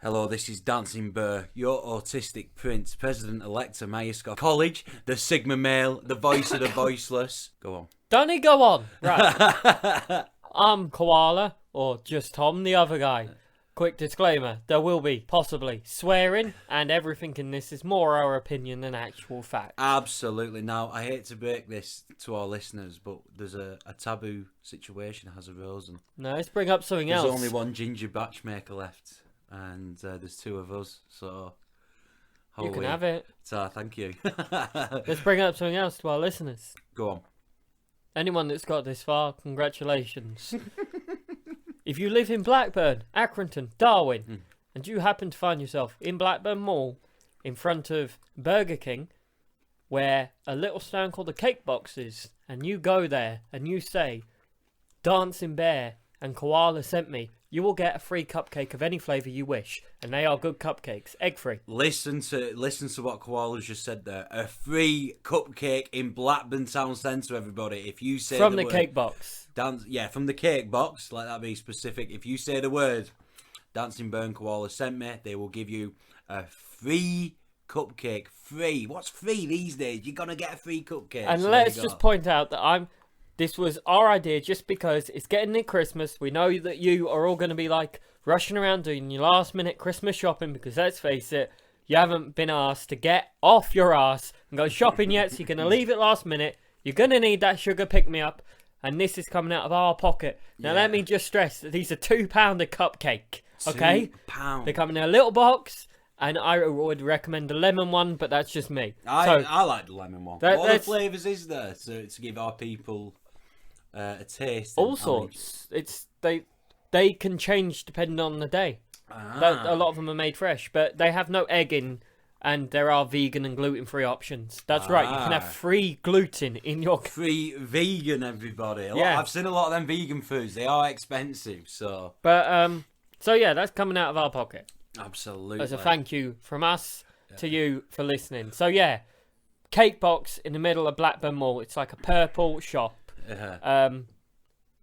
Hello, this is Dancingbear, your autistic prince, President-elect of Mayer's College, the Sigma male, the voice of the voiceless. Go on. Don't he go on? Right. I'm Koala, or just Tom, the other guy. Quick disclaimer, there will be, possibly, swearing, and everything in this is more our opinion than actual fact. Absolutely. Now, I hate to break this to our listeners, but there's a taboo situation has arisen. No, let's bring up something else. There's only one ginger batchmaker left, and there's two of us, so... You can have it. So, thank you. Let's bring up something else to our listeners. Go on. Anyone that's got this far, congratulations. If you live in Blackburn, Accrington, Darwin, and you happen to find yourself in Blackburn Mall in front of Burger King, where a little stand called the Cake Box is, and you go there and you say, Dancingbear and Koala sent me, you will get a free cupcake of any flavour you wish, and they are good cupcakes, egg-free. Listen to what Koala's just said there. A free cupcake in Blackburn Town Centre, everybody. If you say from the Cake Box. From the Cake Box, let that be specific. If you say the word Dancingbear and Koala sent me, they will give you a free cupcake. Free. What's free these days? You're going to get a free cupcake. And so let's just point out that this was our idea just because it's getting near Christmas. We know that you are all going to be like rushing around doing your last minute Christmas shopping because let's face it, you haven't been asked to get off your ass and go shopping yet, so you're going to leave it last minute. You're going to need that sugar pick-me-up, and this is coming out of our pocket. Now let me just stress that these are £2 a cupcake, okay? £2. They come in a little box, and I would recommend the lemon one, but that's just me. I like the lemon one. What other flavours is there to give our people... a taste. All sorts. They can change depending on the day. A lot of them are made fresh, but they have no egg in, and there are vegan and gluten-free options. That's right. You can have free gluten in your free vegan. Everybody, I've seen a lot of them vegan foods. They are expensive, so. But that's coming out of our pocket. Absolutely. As a thank you from us to you for listening. So Cake Box in the middle of Blackburn Mall. It's like a purple shop.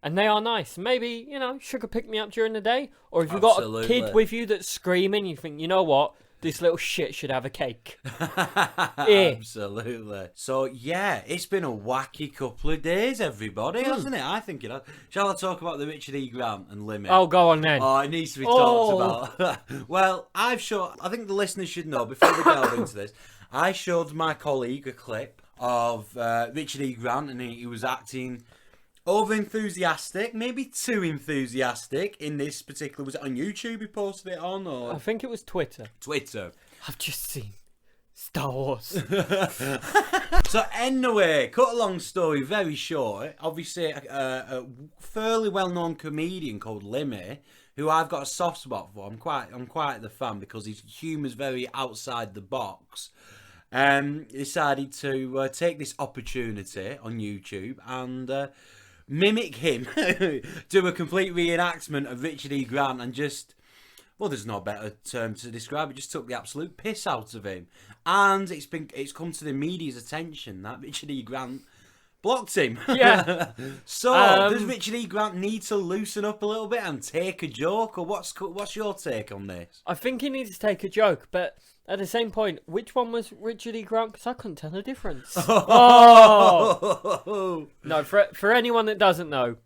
And they are nice. Maybe, sugar pick me up during the day. Or if you've got a kid with you that's screaming, you think, you know what? This little shit should have a cake. Absolutely. So, it's been a wacky couple of days, everybody, hasn't it? I think it has. Shall I talk about the Richard E. Grant and Limit? Oh, go on then. Oh, it needs to be talked about. Well, I think the listeners should know, before we delve into this, I showed my colleague a clip of Richard E. Grant, and he was acting over-enthusiastic, maybe too enthusiastic in this particular... Was it on YouTube he posted it on? Or? I think it was Twitter. I've just seen Star Wars. So anyway, cut a long story very short. Obviously, a fairly well-known comedian called Limmy, who I've got a soft spot for. I'm quite the fan because his humour's very outside the box. Decided to take this opportunity on YouTube and mimic him, do a complete reenactment of Richard E. Grant, and just, well, there's no better term to describe it, just took the absolute piss out of him. And it's come to the media's attention that Richard E. Grant blocked him. Yeah. So does Richard E. Grant need to loosen up a little bit and take a joke, or what's your take on this? I think he needs to take a joke, but at the same point, which one was Richard E. Grant? Because I couldn't tell the difference. Oh! No, for anyone that doesn't know,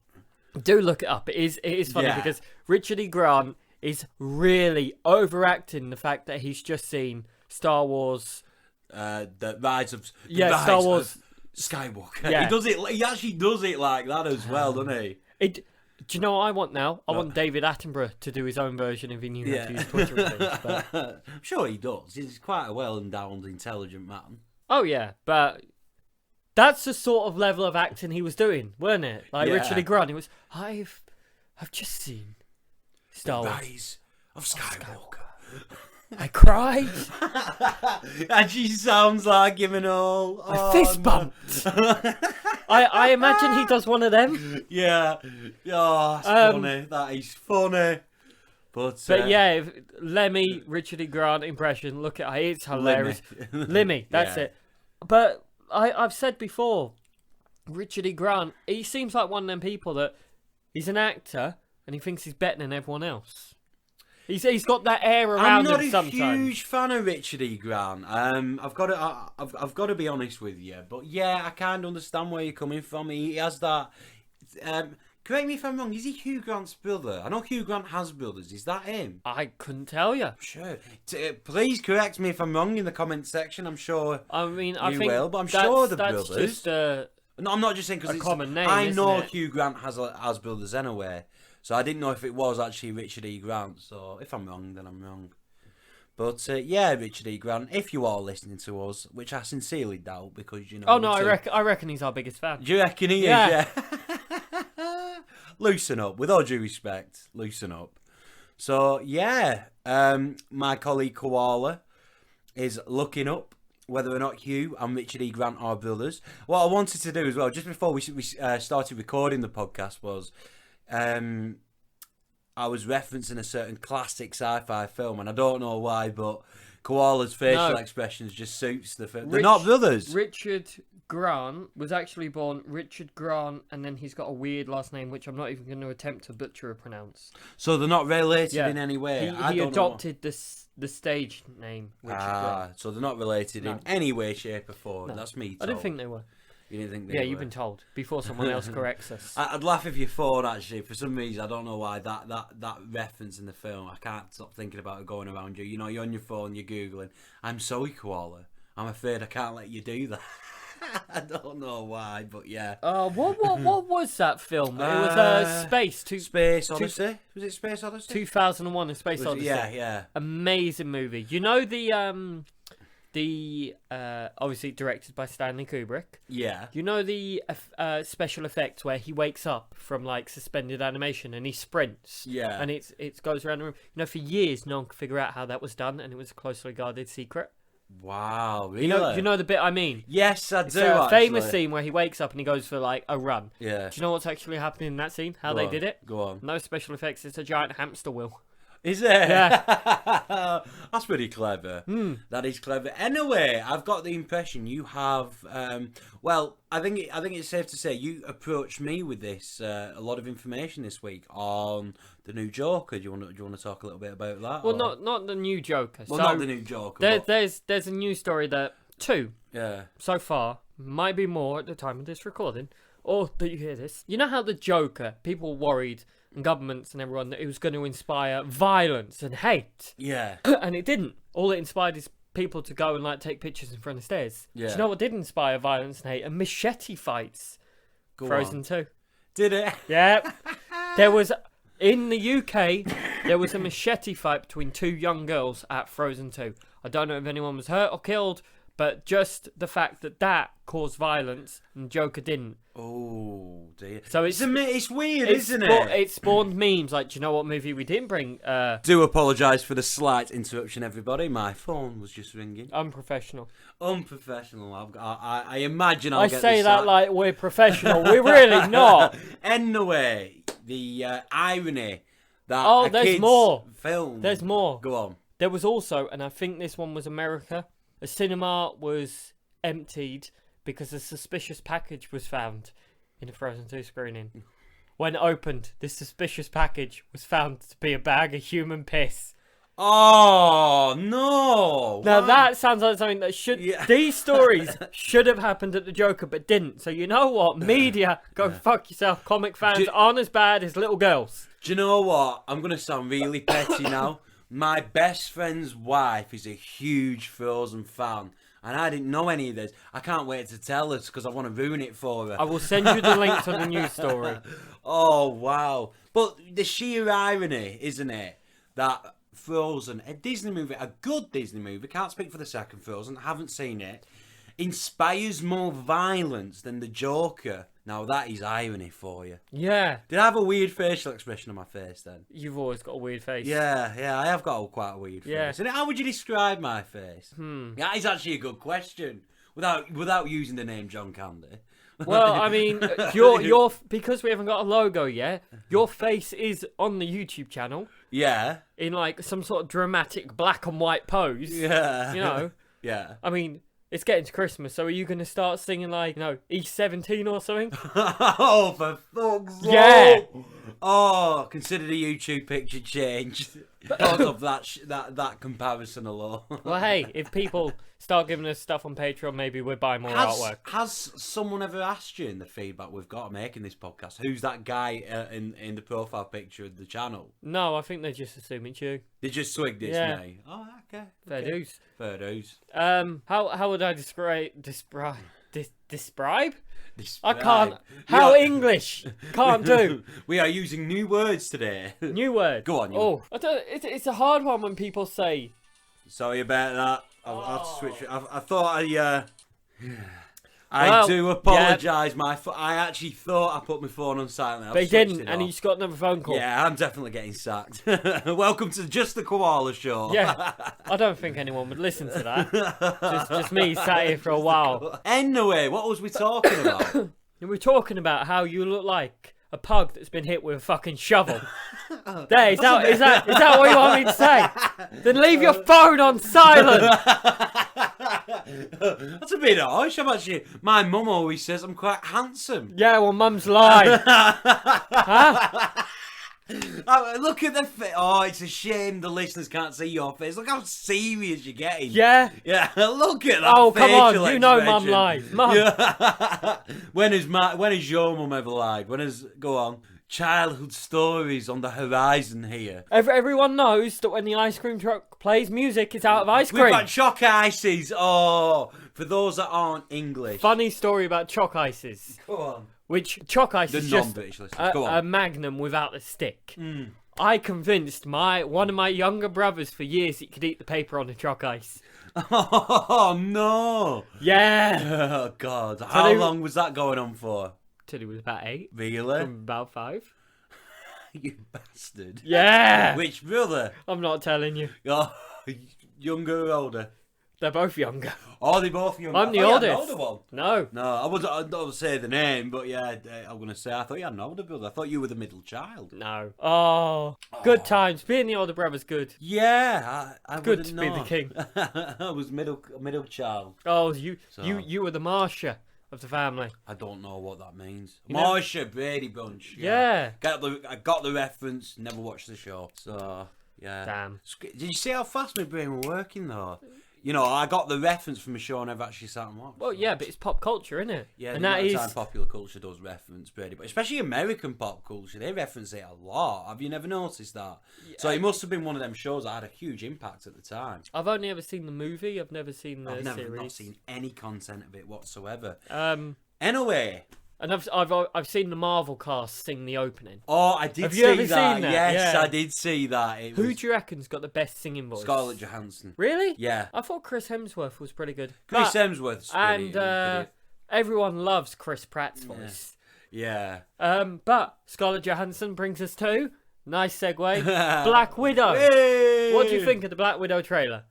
do look it up. It is funny because Richard E. Grant is really overacting the fact that he's just seen Star Wars. The Rise of Star Wars Skywalker. Yeah. He actually does it like that as well, doesn't he? Do you know what I want now? I want David Attenborough to do his own version if he knew how to use Twitter and things. But... I'm sure he does. He's quite a well-endowed, intelligent man. Oh, yeah, but that's the sort of level of acting he was doing, weren't it? Like Richard E. Grant, he was, I've just seen Star Wars. Rise of Skywalker. I cried. And she sounds like him and all. I fist bumped. I imagine he does one of them. Yeah. Oh, that's funny. That is funny. But Lemmy, Richard E. Grant impression. Look at it. It's hilarious. Lemmy, that's it. But I've said before, Richard E. Grant, he seems like one of them people that he's an actor and he thinks he's better than everyone else. He's got that air I'm around not him a sometimes. huge fan of Richard E. Grant. I've got to be honest with you, but yeah, I kind of understand where you're coming from. He has that. Correct me if I'm wrong. Is he Hugh Grant's brother? I know Hugh Grant has brothers. Is that him? I couldn't tell you. Sure. Please correct me if I'm wrong in the comment section. I'm sure. I mean, I you think will, but I'm sure the that's brothers. just No, I'm not just saying because a it's common name. I isn't know it? Hugh Grant has brothers anyway, so I didn't know if it was actually Richard E. Grant. So if I'm wrong, then I'm wrong. But yeah, Richard E. Grant, if you are listening to us, which I sincerely doubt because you know. Oh no, I reckon he's our biggest fan. Do you reckon he is? Yeah. Loosen up, with all due respect. Loosen up. So yeah, my colleague Koala is looking up whether or not Hugh and Richard E. Grant are brothers. What I wanted to do as well, just before we started recording the podcast, was I was referencing a certain classic sci-fi film, and I don't know why, but Koala's facial expressions just suits the film. They're not brothers. Richard Grant was actually born Richard Grant, and then he's got a weird last name, which I'm not even going to attempt to butcher or pronounce. So they're not related in any way. He adopted the stage name Richard Grant. So they're not related in any way, shape, or form. No. That's me. I didn't think they were. You didn't think they Yeah, were? you've been told before someone else corrects us. I'd laugh if your phone actually, for some reason, I don't know why, that reference in the film, I can't stop thinking about it going around you. You know, you're on your phone, you're Googling, I'm sorry, Koala. I'm afraid I can't let you do that. I don't know why, but yeah. What was that film? It was Space Odyssey. Was it Space Odyssey? 2001: A Space Odyssey. Yeah. Amazing movie. You know the obviously directed by Stanley Kubrick. Yeah. You know the special effects where he wakes up from like suspended animation and he sprints. Yeah. And it goes around the room. You know, for years no one could figure out how that was done, and it was a closely guarded secret. Wow, really? You know the bit I mean? Yes, I do. It's a famous scene where he wakes up and he goes for like a run. Yeah. Do you know what's actually happening in that scene? How they did it? Go on. No special effects. It's a giant hamster wheel. Is it? Yeah. That's pretty clever. That is clever. Anyway, I've got the impression you have. Well, I think it's safe to say you approached me with this a lot of information this week on the new Joker. Do you want to talk a little bit about that? Well, not the new Joker. Well, so not the new Joker. There's a news story that two so far, might be more at the time of this recording, or that you hear this. You know how the Joker, people worried, and governments and everyone, that it was going to inspire violence and hate. Yeah. And it didn't. All it inspired is people to go and like take pictures in front of stairs. Yeah. Do you know what did inspire violence and hate? And machete fights. Frozen 2. Did it? Yeah. There was, in the UK, there was a machete fight between two young girls at Frozen 2. I don't know if anyone was hurt or killed, but just the fact that caused violence and Joker didn't. Oh dear. So it's weird, isn't it? It spawned memes like, do you know what movie we didn't bring? Do apologise for the slight interruption, everybody. My phone was just ringing. Unprofessional. I imagine I'll get say this that like we're professional. We're really not. Anyway, the irony that there's more. Film. There's more. Go on. There was also, and I think this one was America, a cinema was emptied because a suspicious package was found in a Frozen 2 screening. When opened, this suspicious package was found to be a bag of human piss. Oh, no! Now that sounds like something that should... Yeah. These stories should have happened at the Joker, but didn't. So you know what? Media, go fuck yourself. Comic fans aren't as bad as little girls. Do you know what? I'm going to sound really petty now. My best friend's wife is a huge Frozen fan. And I didn't know any of this. I can't wait to tell her because I want to ruin it for her. I will send you the link to the news story. Oh, wow. But the sheer irony, isn't it? That Frozen, a Disney movie, a good Disney movie, can't speak for the second Frozen, haven't seen it, inspires more violence than the Joker. Now that is irony for you. Yeah. Did I have a weird facial expression on my face then? You've always got a weird face. Yeah, I have got quite a weird face. And how would you describe my face? That is actually a good question. Without using the name John Candy. Well, I mean, your because we haven't got a logo yet, your face is on the YouTube channel. Yeah. In like some sort of dramatic black and white pose. Yeah. You know? Yeah. I mean, it's getting to Christmas, so are you going to start singing like, E17 or something? Oh, for fuck's sake. Yeah. Oh, consider the YouTube picture changed. because of that comparison alone. Well, hey, if people start giving us stuff on Patreon, maybe we'll buy more artwork. Has someone ever asked you in the feedback we've got making this podcast, who's that guy in the profile picture of the channel? No, I think they just assume it's you. They just swigged it's Yeah. me. Oh, okay. Fair dues. Fair dues. How would I describe? I Describe. can't. How English? Can't do. We are using new words today. New word. Go on. You. Oh, I don't. It's a hard one when people say. Sorry about that. I'll have to switch. I thought I Well, do apologise. I actually thought I put my phone on silent. But he didn't, and he's got another phone call. Yeah, I'm definitely getting sacked. Welcome to Just the Koala Show. Yeah, I don't think anyone would listen to that. just me sat here for a while. Anyway, what was we talking about? We were talking about how you look like a pug that's been hit with a fucking shovel. There, is that what you want me to say? Then leave your phone on silent. That's a bit harsh. My mum always says I'm quite handsome. Yeah, well, mum's lying. Huh? Look at the face. Oh, it's a shame the listeners can't see your face. Look how serious you're getting. Yeah. Yeah, look at that. Oh, come on. facial You know expression. mum lies. Mum. Yeah. When has your mum ever lied? Go on. Childhood stories on the horizon here. Everyone knows that when the ice cream truck plays music, it's out of ice We've cream. got choc ices. Oh, for those that aren't English. Funny story about choc ices. Go on. Which choc ice The is just non-British listeners. Go a on. magnum without the stick. I convinced one of my younger brothers for years he could eat the paper on the choc ice. Oh, no. Yeah. Oh, God. How they- long was that going on for? Till he was about 8. Really? From about 5. You bastard. Yeah. Which brother? I'm not telling you. Oh, younger or older? They're both younger. Oh, they both younger. I'm the I thought you had oldest. an older one. No. No, I don't say the name, but yeah, I'm going to say I thought you had an older brother. I thought you were the middle child. No. Oh. Good times. Being the older brother's good. Yeah, I Good wouldn't to be know. the king. I was middle child. Oh, you were the Marsha of the family. I don't know what that means. You know- Marsha, Brady Bunch. Yeah. I got the reference, never watched the show. So, yeah. Damn. Did you see how fast my brain was working, though? You know, I got the reference from a show I never actually sat and watched. Well, yeah, but it's pop culture, isn't it? Yeah, and the that amount is of time popular culture does reference Brady, but especially American pop culture, they reference it a lot. Have you never noticed that? So it must have been one of them shows that had a huge impact at the time. I've only ever seen the movie. I've never seen the I've never series. not seen any content of it whatsoever. Anyway, Anyway, and I've seen the Marvel cast sing the opening. oh, I did Have see you ever that. seen that? Yes, Yeah. I did see that. It Who was do you reckon's got the best singing voice? Scarlett Johansson. Really? Yeah, I thought Chris Hemsworth was pretty good. Chris But- Hemsworth's and pretty. everyone loves Chris Pratt's voice. Yeah. But Scarlett Johansson brings us to nice segue. Black Widow. Hey! What do you think of the Black Widow trailer?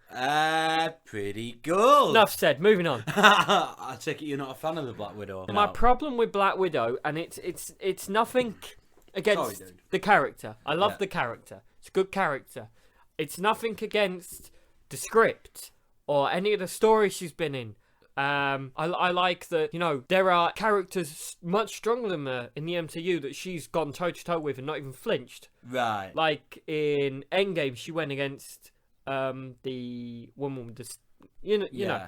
Pretty good. Enough said. Moving on. I take it you're not a fan of the Black Widow. My No. problem with Black Widow, and it's nothing against Sorry, dude. the character. I love Yeah. the character. It's a good character. It's nothing against the script or any of the stories she's been in. I like that, you know, there are characters much stronger than her in the MCU that she's gone toe to toe with and not even flinched. Right. Like in Endgame, she went against the woman with the, you know,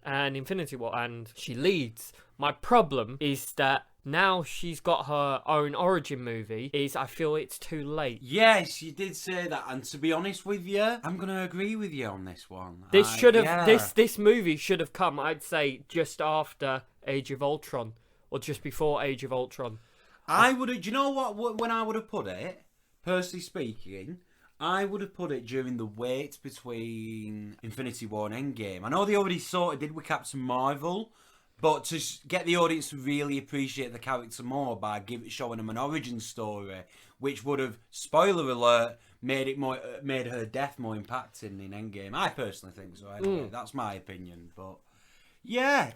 and Infinity War, and she leads. My problem is that now she's got her own origin movie. I feel it's too late. Yes, you did say that, and to be honest with you, I'm gonna agree with you on this one. This movie should have come, I'd say, just after Age of Ultron, or just before Age of Ultron. I would have. Do you know what? When I would have put it, personally speaking, I would have put it during the wait between Infinity War and Endgame. I know they already sort of did with Captain Marvel. But to get the audience to really appreciate the character more by showing them an origin story, which would have, spoiler alert, made her death more impacting in Endgame. I personally think so. Anyway, that's my opinion. But yeah,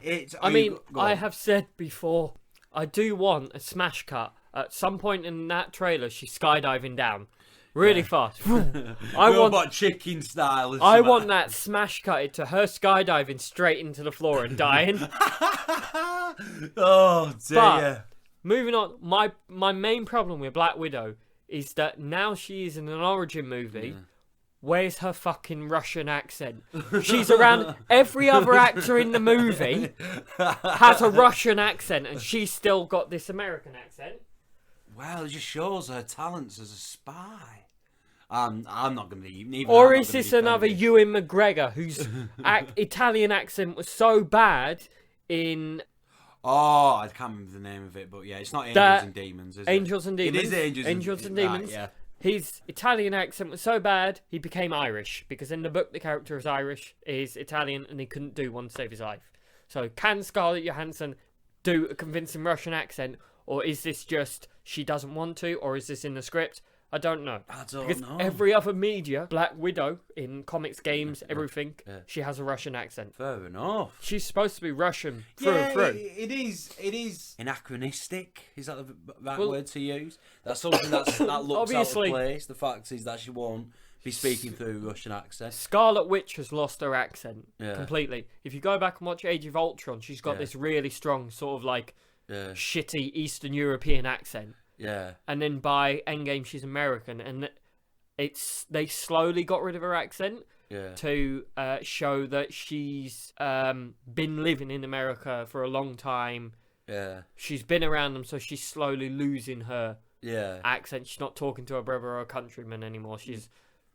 I have said before, I do want a smash cut. At some point in that trailer, she's skydiving down really fast. Robot chicken style. I want that smash cut it to her skydiving straight into the floor and dying. Oh dear. But moving on, my main problem with Black Widow is that now she is in an origin movie. Where's her fucking Russian accent? She's around every other actor in the movie has a Russian accent, and she's still got this American accent. Well, it just shows her talents as a spy. I'm not going to be... Or is this another Ewan McGregor, whose Italian accent was so bad in... Oh, I can't remember the name of it, but yeah, it's not Angels and Demons, is it? Angels and Demons. It is Angels and Demons. Right, yeah. His Italian accent was so bad, he became Irish. Because in the book, the character is Irish, is Italian, and he couldn't do one to save his life. So, can Scarlett Johansson do a convincing Russian accent? Or is this just she doesn't want to? Or is this in the script? I don't know. Because every other media, Black Widow, in comics, games, everything, she has a Russian accent. Fair enough. She's supposed to be Russian through and through. It is anachronistic. Is that the right word to use? That's something that looks out of place. The fact is that she won't be speaking through a Russian accent. Scarlet Witch has lost her accent completely. If you go back and watch Age of Ultron, she's got this really strong sort of like shitty Eastern European accent. Yeah. And then by Endgame, she's American, and they slowly got rid of her accent to show that she's been living in America for a long time. Yeah. She's been around them, so she's slowly losing her accent. She's not talking to her brother or her countryman anymore. She's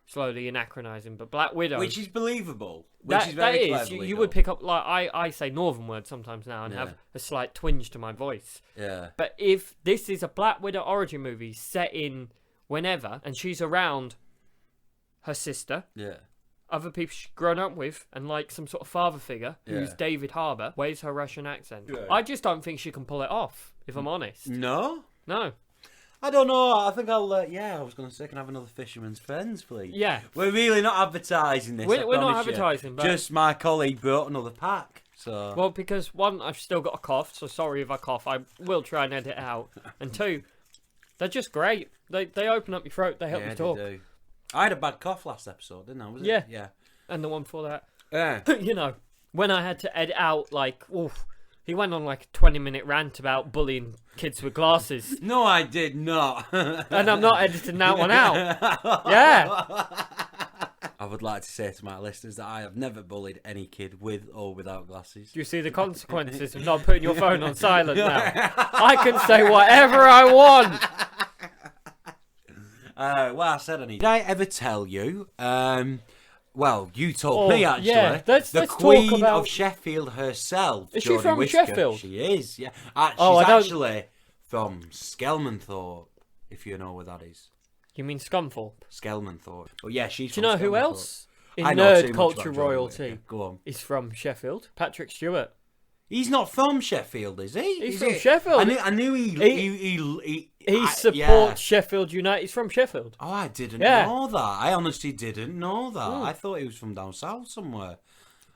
slowly anachronizing. But Black Widow, which is believable. That is, you would pick up, like, I say northern words sometimes now and have a slight twinge to my voice. Yeah. But if this is a Black Widow origin movie set in whenever, and she's around her sister, other people she's grown up with, and like some sort of father figure, who's David Harbour, where's her Russian accent? Yeah. I just don't think she can pull it off, if I'm honest. No? No. I don't know. I think I'll. I was going to say, can I have another Fisherman's Friends, please? Yeah. We're really not advertising this. We're not advertising, but just my colleague brought another pack. So. Well, because one, I've still got a cough, so sorry if I cough. I will try and edit it out. And two, they're just great. They open up your throat. They help you talk. They do. I had a bad cough last episode, didn't I? Was it? Yeah. Yeah. And the one before that. Yeah. You know, when I had to edit out, like, oof. He went on like a 20-minute rant about bullying kids with glasses. No, I did not. And I'm not editing that one out. Yeah. I would like to say to my listeners that I have never bullied any kid with or without glasses. Do you see the consequences of not putting your phone on silent now? I can say whatever I want. Well, I said I need. Did I ever tell you? Well, you told me, actually. Yeah, let's Queen talk about... of Sheffield herself. Is Jodie she from Whittaker. Sheffield? She is, yeah. She's actually from Skelmanthorpe, if you know where that is. You mean Scunthorpe? Skelmanthorpe. But yeah, she's Do from you know who Skelmanthorpe. else in nerd culture royalty Go on. is from Sheffield? Patrick Stewart. He's not from Sheffield, is he? He's from Sheffield. I knew he supports Sheffield United. He's from Sheffield. Oh, I didn't know that. I honestly didn't know that. Mm. I thought he was from down south somewhere.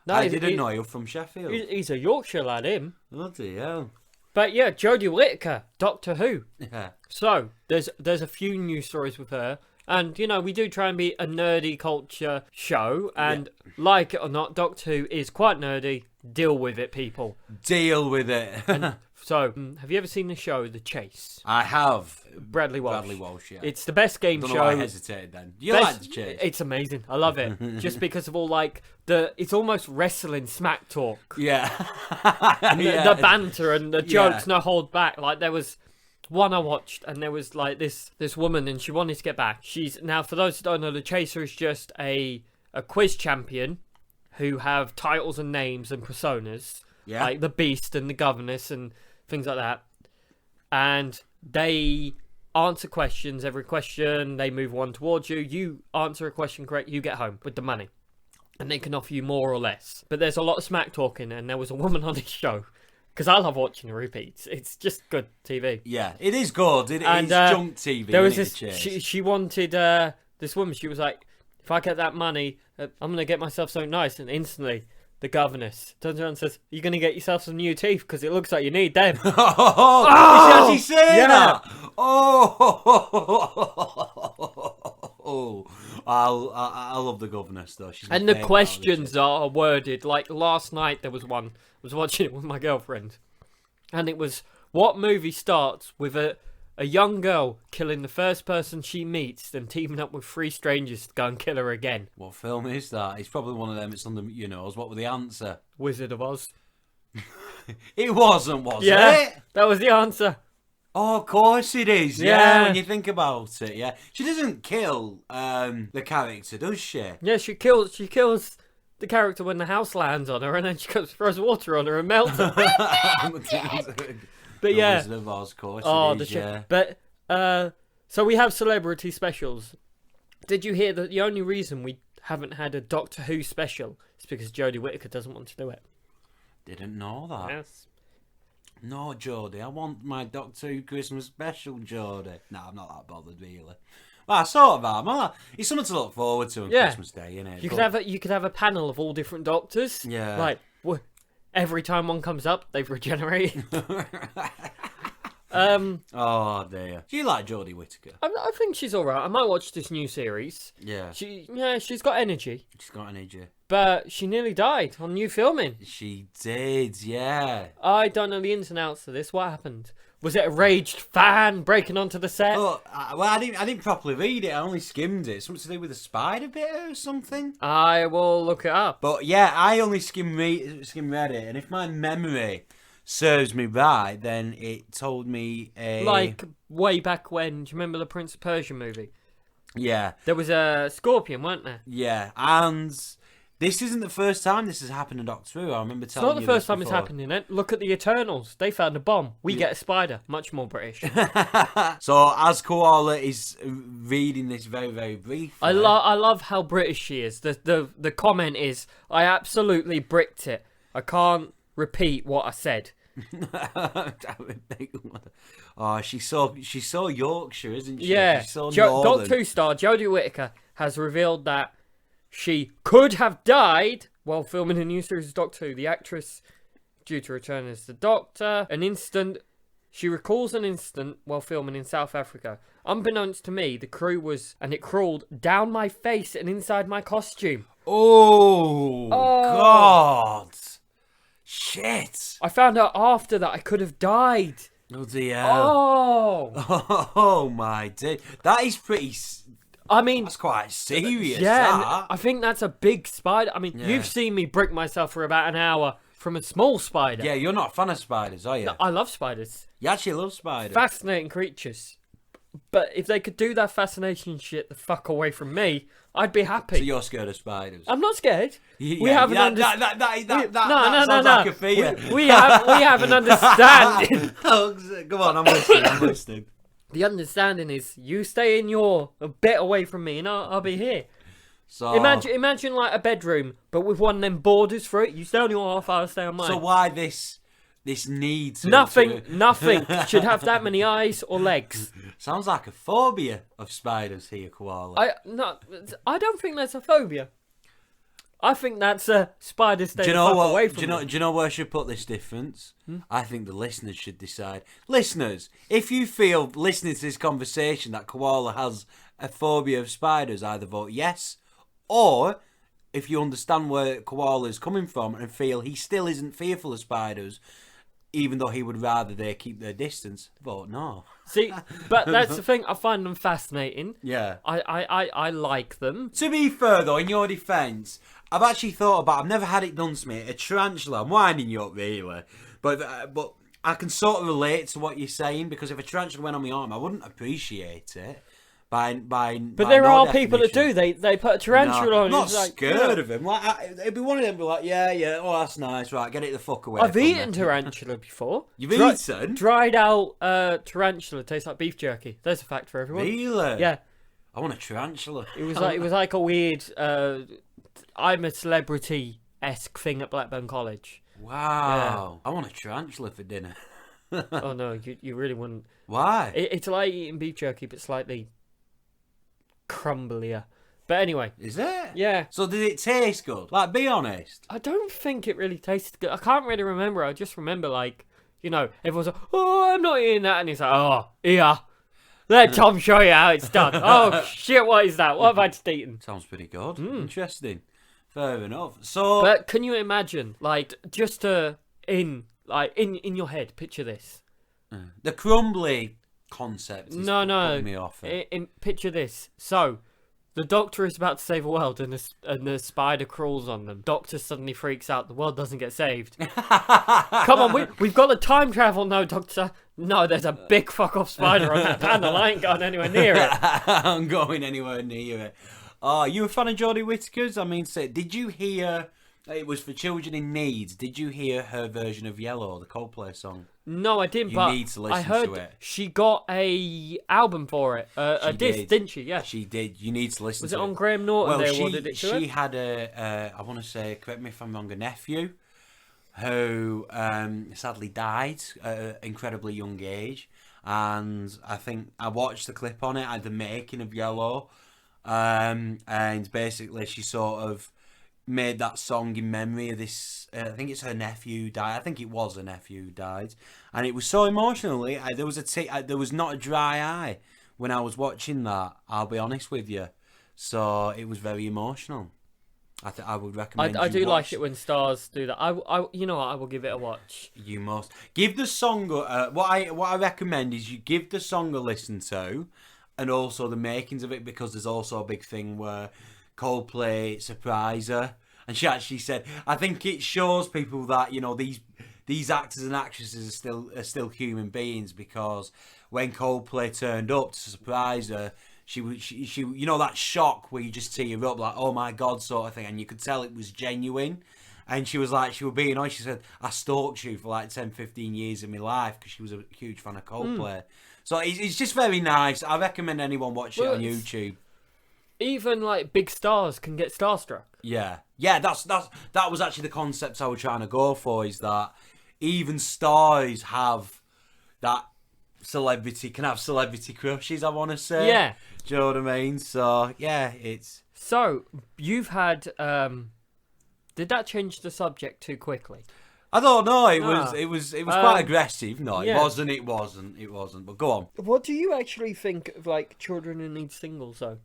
No, I didn't know he was from Sheffield. He's a Yorkshire lad, him. Bloody hell. But yeah, Jodie Whittaker, Doctor Who. Yeah. So, there's a few news stories with her. And, you know, we do try and be a nerdy culture show. And like it or not, Doctor Who is quite nerdy. Deal with it, people. Deal with it. And so, have you ever seen the show The Chase? I have. Bradley Walsh. Bradley Walsh, yeah. It's the best game show. I hesitated then. You like The Chase? It's amazing. I love it. Just because of all, like, it's almost wrestling smack talk. Yeah. And the banter and the jokes, no hold back. Like, there was one I watched, and there was, like, this woman, and she wanted to get back. Now, for those who don't know, The Chaser is just a quiz champion who have titles and names and personas, like the Beast and the Governess and things like that. And they answer questions. Every question, they move one towards you. You answer a question correct, you get home with the money. And they can offer you more or less. But there's a lot of smack talking, and there was a woman on this show. Because I love watching the repeats. It's just good TV. Yeah, it is good. It's junk TV. There was this. She wanted this woman. She was like, if I get that money, I'm going to get myself something nice. And instantly, the governess turns around and says, you're going to get yourself some new teeth because it looks like you need them. Did she actually say that? Oh, I love the governess though. And the questions are worded. Like last night, there was one. I was watching it with my girlfriend. And it was, what movie starts with a a young girl killing the first person she meets, then teaming up with 3 strangers to go and kill her again. What film is that? It's probably one of them. It's on the What were the answer? Wizard of Oz. It wasn't, was Yeah, it? that was the answer. Oh, of course it is. Yeah, Yeah. when you think about it, yeah. She doesn't kill the character, does she? Yeah, she kills the character when the house lands on her, and then she comes, throws water on her and melts her. But yeah. Wizard of Oz, of course Oh, it the is, shit. yeah. But so we have celebrity specials. Did you hear that the only reason we haven't had a Doctor Who special is because Jodie Whittaker doesn't want to do it? Didn't know that. Yes. No, Jodie, I want my Doctor Who Christmas special, Jodie. No, I'm not that bothered, really. Well, I sort of am. It's something to look forward to on Christmas Day, innit? You could have a panel of all different doctors. Yeah. Like every time one comes up, they've regenerated. Oh dear. Do you like Jodie Whittaker? I think she's all right. I might watch this new series. Yeah. She's got energy. She's got an energy. But she nearly died on new filming. She did, yeah. I don't know the ins and outs of this. What happened? Was it a raged fan breaking onto the set? Oh, I didn't properly read it. I only skimmed it. Something to do with a spider bit or something. I will look it up. But yeah, I only skim read it, and if my memory serves me right, then it told me Like way back when. Do you remember the Prince of Persia movie? Yeah. There was a scorpion, weren't there? Yeah, and this isn't the first time this has happened in Doctor Who. I remember telling you It's not the first time before. it's happened in it. Look at the Eternals. They found a bomb. We get a spider. Much more British. So as Koala is reading this very, very briefly, I love how British she is. The comment is, I absolutely bricked it. I can't repeat what I said. Oh, she's so Yorkshire, isn't she? Yeah. She's so northern. Doctor Who star Jodie Whittaker has revealed that she could have died while filming a new series of Doctor Who. The actress, due to return as the Doctor, she recalls an instant while filming in South Africa. Unbeknownst to me, the crew and it crawled down my face and inside my costume. Oh. God. Shit. I found out after that I could have died. Oh dear. Oh. Oh my dear. That is pretty. I mean, that's quite serious. yeah, and that. I think that's a big spider. I mean, Yeah. You've seen me brick myself for about an hour from a small spider. Yeah, you're not a fan of spiders, are you? No, I love spiders. You actually love spiders. Fascinating creatures. But if they could do that fascination shit the fuck away from me, I'd be happy. So you're scared of spiders? I'm not scared. Yeah, We have an that sounds like a fear. We have an understanding. Oh, come on, I'm listening. The understanding is you stay in a bit away from me and I'll be here. So Imagine like a bedroom, but with one of them borders for it. You stay on your half, I'll stay on mine. So why this need to... Nothing should have that many eyes or legs. Sounds like a phobia of spiders here, Koala. I don't think that's a phobia. I think that's a spider staying away from me. Do you know where I should put this difference? I think the listeners should decide. Listeners, if you feel listening to this conversation that Koala has a phobia of spiders, either vote yes, or if you understand where Koala is coming from and feel he still isn't fearful of spiders, even though he would rather they keep their distance, vote no. See, but that's the thing. I find them fascinating. Yeah. I like them. To be fair, though, in your defence, I've actually thought about... I've never had it done to me. A tarantula. I'm winding you up, really. But I can sort of relate to what you're saying, because if a tarantula went on my arm, I wouldn't appreciate it. But there are people that do. They put a tarantula on. I'm not it's like, scared of him. It'd be one of them. Be like, yeah. Oh, that's nice. Right, get it the fuck away. I've from eaten me. tarantula before. You've eaten? Dried out tarantula tastes like beef jerky. There's a fact for everyone. Really? Yeah. I want a tarantula. It was like a weird. I'm a celebrity-esque thing at Blackburn College. Wow. Yeah. I want a tarantula for dinner. Oh no, you really wouldn't. Why? It's like eating beef jerky, but slightly crumblier. But anyway. Is it? Yeah. So did it taste good? Like, be honest. I don't think it really tasted good. I can't really remember. I just remember, like, everyone's like, oh, I'm not eating that. And he's like, oh, yeah. Let Tom show you how it's done. Oh, shit, what is that? What have I just eaten? Sounds pretty good. Interesting. Fair enough. So... But can you imagine, like, just in your head, picture this. The crumbly concept is No. putting me off it. Picture this. So, the Doctor is about to save a world, and the spider crawls on them. Doctor suddenly freaks out. The world doesn't get saved. Come on, we've got the time travel. No, Doctor. No, there's a big fuck off spider on that panel. I ain't going anywhere near it. I'm going anywhere near it. Oh, you a fan of Jodie Whittaker's? I mean, did you hear? It was for children in need. Did you hear her version of Yellow, the Coldplay song? No, I didn't. You need to listen I heard to it. She got a album for it, a disc, didn't she? Yeah, she did. You need to listen. Was to it on Graham Norton? Well, they awarded it to her? she had I want to say, correct me if I'm wrong, a nephew who sadly died at an incredibly young age, and I think I watched the clip on it, at the making of Yellow, and basically she sort of made that song in memory of this. I think it's her nephew who died. I think it was her nephew who died, and it was so emotional. There was not a dry eye when I was watching that. I'll be honest with you. So it was very emotional. I would recommend. I do like it when stars do that. You know what? I will give it a watch. You must give the song. What I recommend is you give the song a listen to, and also the makings of it, because there's also a big thing where Coldplay surprise her, and she actually said, I think it shows people that, you know, these actors and actresses are still human beings, because when Coldplay turned up to surprise her, she you know, that shock where you just tear up, like, oh my god, sort of thing, and you could tell it was genuine. And she was like, she was being honest. She said, I stalked you for like 10-15 years of my life, because she was a huge fan of Coldplay. So it's just very nice. I recommend anyone watch it on YouTube. Even like big stars can get starstruck. Yeah. That was actually the concept I was trying to go for, is that even stars have that celebrity crushes, I want to say. Yeah. Do you know what I mean? So yeah, it's. So you've had. Did that change the subject too quickly? I don't know. It was quite aggressive. No, yeah. It wasn't. But go on. What do you actually think of like children who need singles though?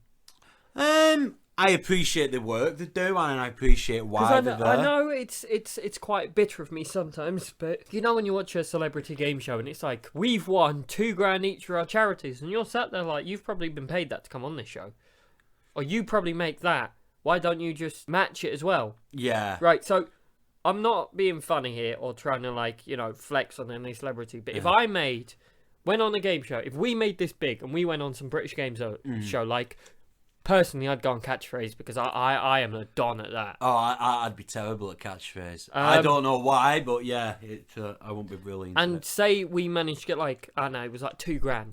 I appreciate the work they do, and I appreciate why they're there. I know it's quite bitter of me sometimes, but you know when you watch a celebrity game show and it's like, we've won $2,000 each for our charities, and you're sat there like, you've probably been paid that to come on this show, or you probably make that. Why don't you just match it as well? Yeah. Right. So I'm not being funny here or trying to like, you know, flex on any celebrity, but if I went on a game show, if we made this big and we went on some British game show, like. Personally, I'd go on catchphrase, because I am a don at that. Oh, I'd be terrible at catchphrase. I don't know why, but yeah, I won't be brilliant. And say we managed to get like, I don't know, it was like $2,000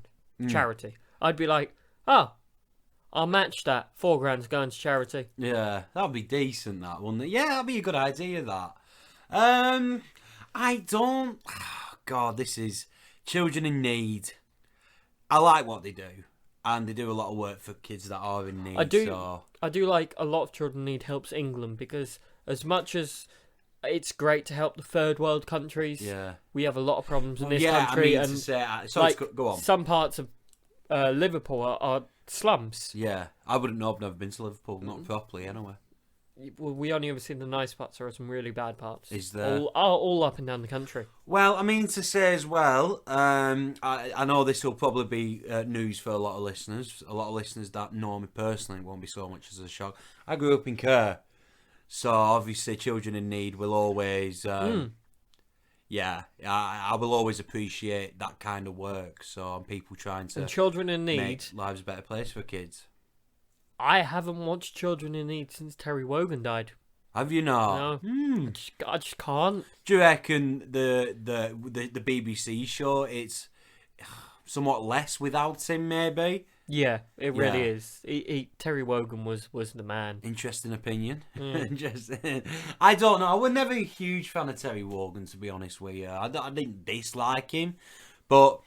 charity. I'd be like, oh, I'll match that. $4,000's going to charity. Yeah, that'd be decent, that, wouldn't it? Yeah, that'd be a good idea, that. I don't. Oh, God, this is children in need. I like what they do. And they do a lot of work for kids that are in need. I do like a lot of children need helps England, because as much as it's great to help the third world countries, we have a lot of problems in this country. Go on. Some parts of Liverpool are slums. Yeah, I wouldn't know. I've never been to Liverpool, not properly anyway. Well, we only ever seen the nice parts. There are some really bad parts. Is there? All up and down the country. Well, I mean to say as well, I know this will probably be news for a lot of listeners. A lot of listeners that know me personally, it won't be so much as a shock. I grew up in Kerr, so obviously children in need will always, I will always appreciate that kind of work. So people trying to children in need make lives a better place for kids. I haven't watched Children in Need since Terry Wogan died. Have you not? No. I just can't. Do you reckon the BBC show, it's somewhat less without him, maybe? Yeah, it really is. Terry Wogan was the man. Interesting opinion. Interesting. I don't know. I was never a huge fan of Terry Wogan, to be honest with you. I didn't dislike him. But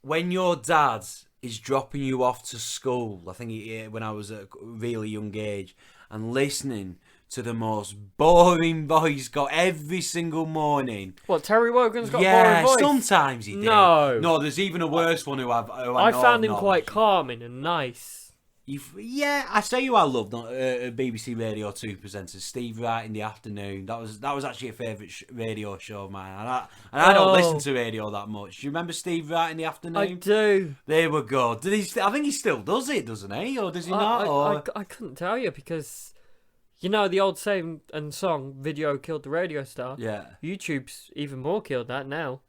when your dad is dropping you off to school, I think when I was at a really young age, and listening to the most boring voice got every single morning. What, Terry Wogan's got a boring voice? Yeah, sometimes he did. No, there's even a worse one who I found him quite calming and nice. Yeah, I say you. I loved BBC Radio 2 presenter Steve Wright in the afternoon. That was actually a favourite radio show of mine. And I don't listen to radio that much. Do you remember Steve Wright in the afternoon? I do. There we go. Did he? I think he still does it, doesn't he? Or does he not? I couldn't tell you because, you know, the old saying and song, "Video killed the radio star." Yeah. YouTube's even more killed that now.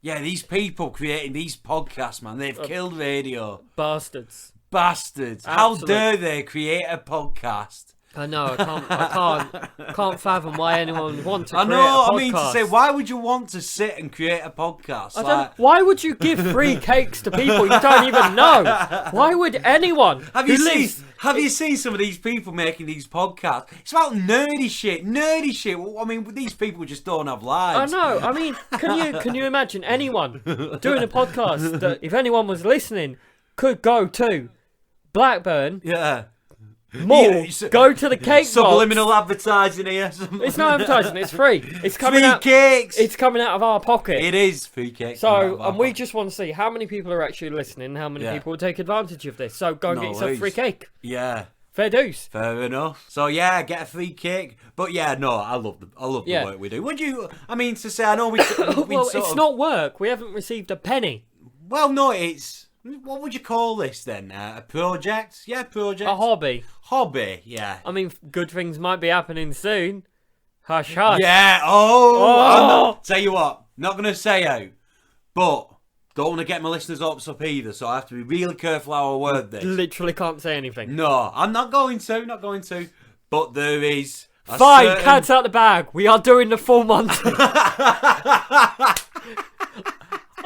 Yeah, these people creating these podcasts, man, they've killed radio. Bastards. How dare they create a podcast? I know. I can't fathom why anyone would want to create a podcast. I mean to say, why would you want to sit and create a podcast? Why would you give free cakes to people you don't even know? Why would anyone? Have you seen some of these people making these podcasts? It's about nerdy shit. I mean, these people just don't have lives. I know. I mean, can you imagine anyone doing a podcast that, if anyone was listening, could go to Blackburn? Yeah. Mall, go to the cake subliminal box. Advertising here. It's not advertising, it's free. It's coming free out. Cakes. It's coming out of our pocket. It is free cakes. So, and we just want to see how many people are actually listening, how many people will take advantage of this. So go and get yourself a free cake. Yeah. Fair dues. Fair enough. So yeah, get a free cake. But yeah, no, I love the work we do. Would you? I mean, to say, I know we. Well, it's not work. We haven't received a penny. Well, no, it's. What would you call this then? A project? Yeah, project. A hobby. Hobby, yeah. I mean, good things might be happening soon. Hush, hush. Yeah, oh. Tell you what, not going to say out, but don't want to get my listeners' hopes up either, so I have to be really careful how I word this. Literally can't say anything. No, I'm not going to. But there is... Fine, cat's out the bag. We are doing the full Monty.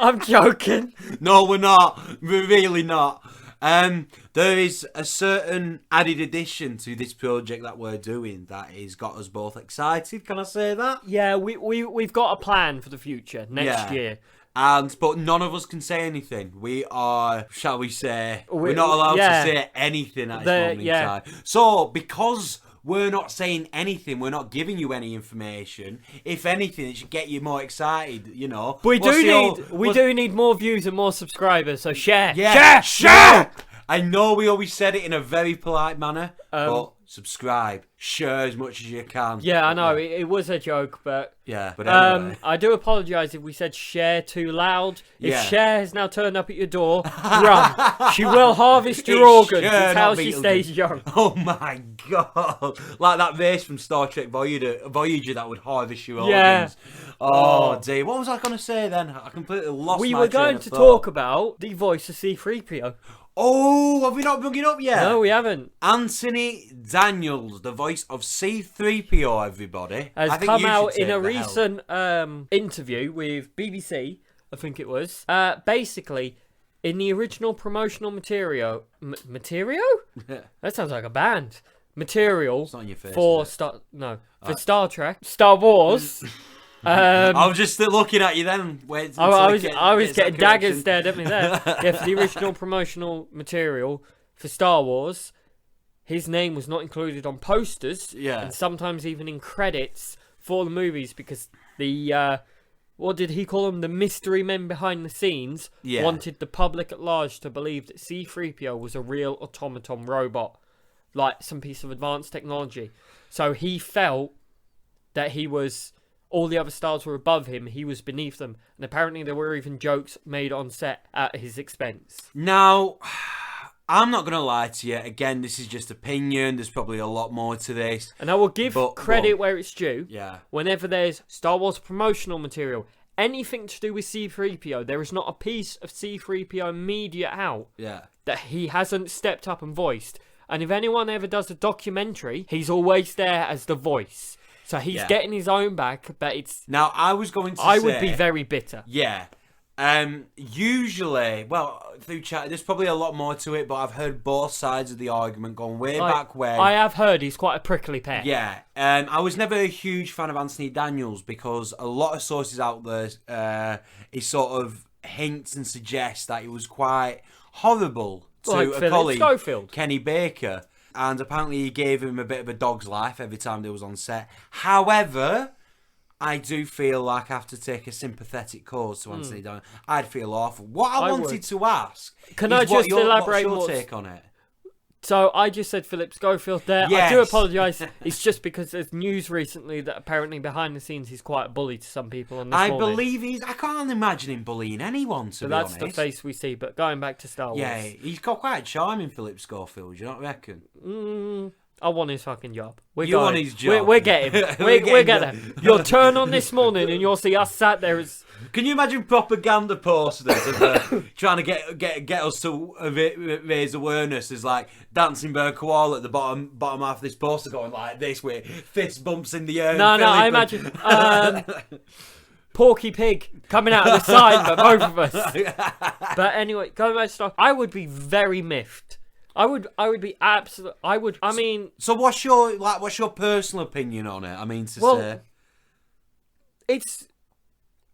I'm joking. No, we're not. We're really not. There is a certain added addition to this project that we're doing that has got us both excited. Can I say that? Yeah, we've got a plan for the future next year. But none of us can say anything. We are, shall we say, we're not allowed to say anything at this moment in time. So, because we're not saying anything, we're not giving you any information. If anything, it should get you more excited, you know. We do need more views and more subscribers, so share. Yeah, share! I know we always said it in a very polite manner, but subscribe, share as much as you can. Yeah, I know, it was a joke, but... Yeah, but anyway. I do apologise if we said share too loud. If Cher has now turned up at your door, run. She will harvest your organs. It's how she stays young. Oh my god. Like that race from Star Trek Voyager that would harvest your organs. Oh dear. What was I going to say then? I completely lost my train of thought. We were going to talk about the voice of C-3PO. Oh, have we not brought it up yet? No, we haven't. Anthony Daniels, the voice of C-3PO, everybody. Has come out in a recent interview with BBC, I think it was. Basically, in the original promotional material... Material? That sounds like a band. Material it's not on your face, for Star Trek, Star Wars... I was just looking at you then. I was getting daggers stared at me there. Yeah, for the original promotional material for Star Wars, his name was not included on posters, and sometimes even in credits for the movies because the what did he call them? The mystery men behind the scenes wanted the public at large to believe that C-3PO was a real automaton robot, like some piece of advanced technology. So he felt that he was. All the other stars were above him, he was beneath them. And apparently there were even jokes made on set at his expense. Now, I'm not going to lie to you. Again, this is just opinion. There's probably a lot more to this. And I will give credit where it's due. Yeah. Whenever there's Star Wars promotional material, anything to do with C-3PO, there is not a piece of C-3PO media out that he hasn't stepped up and voiced. And if anyone ever does a documentary, he's always there as the voice. So he's getting his own back, but it's... Now, I was going to say... I would be very bitter. Yeah. Usually, well, through chat, there's probably a lot more to it, but I've heard both sides of the argument going way back when... I have heard he's quite a prickly pear. Yeah. I was never a huge fan of Anthony Daniels because a lot of sources out there, he sort of hints and suggests that he was quite horrible to a colleague, Schofield. Kenny Baker. And apparently he gave him a bit of a dog's life every time they was on set. However, I do feel like I have to take a sympathetic cause to Anthony Daniels. I'd feel awful. What I wanted to ask Can I just elaborate what's more? Your take on it? So I just said Philip Schofield there. Yes. I do apologise. It's just because there's news recently that apparently behind the scenes he's quite a bully to some people on this morning. believe I can't imagine him bullying anyone, to be that's honest. the face we see. But going back to Star Wars. Yeah, he's got quite charming, Philip Schofield, you don't reckon? I want his fucking job. Want his job. We're getting him. We're getting him. You'll turn on this morning and you'll see us sat there as... Can you imagine propaganda posters of trying to get us to raise awareness? As like Dancingbear Koala at the bottom half of this poster going like this with fist bumps in the air. No, I imagine Porky Pig coming out of the side for both of us. But anyway, going back to stuff, I would be very miffed. I would be absolute. I mean. So what's your personal opinion on it? I mean to say, it's.